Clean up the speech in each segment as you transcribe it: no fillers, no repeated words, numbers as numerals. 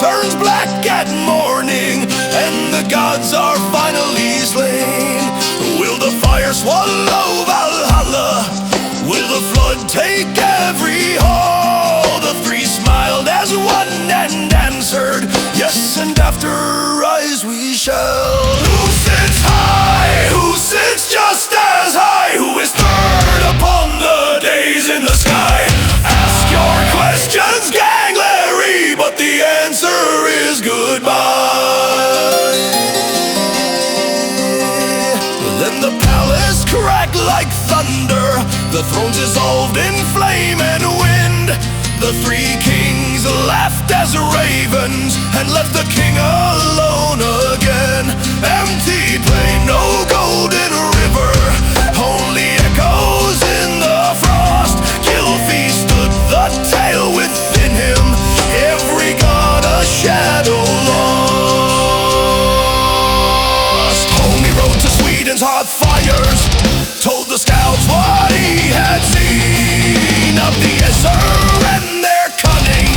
turns black at morning, and the gods are finally slain. Will the fire swallow Valhalla? Will the flood take every hall? The three smiled as one and answered, yes, and after rise we shall. Who sits high? Who sits just as high? Who is third upon the days in the sky? Ask your questions, Gangleri, but the answer is goodbye. Then the palace cracked like thunder, the thrones dissolved in flame and wind. The three kings laughed as ravens and left the king alone again. Empty plain, no golden river, only echoes in the frost. Gylfi stood the tale within him, every god a shadow lost. Home he rode to Sweden's hot fires, told the scouts what he had seen of the Asgard and their cunning,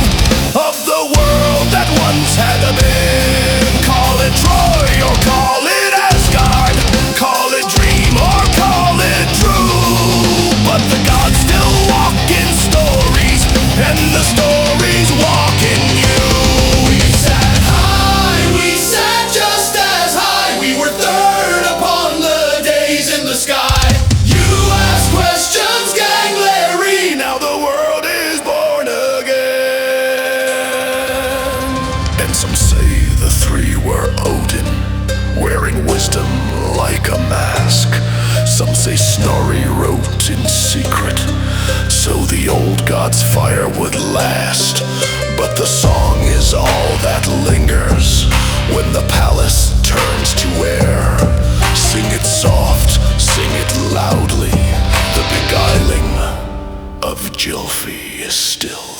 of the world that once had been. Call it Troy or call it Asgard, call it dream or call it true, but the gods still walk in stories, and the stories walk in you. We sat high, we sat just as high, we were third upon the days in the sky. You ask questions, Gangleri, now the world is born again. And some say the three were Odin, wearing wisdom like a mask. Some say Snorri wrote in secret, so the old god's fire would last. But the song is all that lingers when the palace turns to air. Sing it soft, sing it loudly, the beguiling of Gylfi is still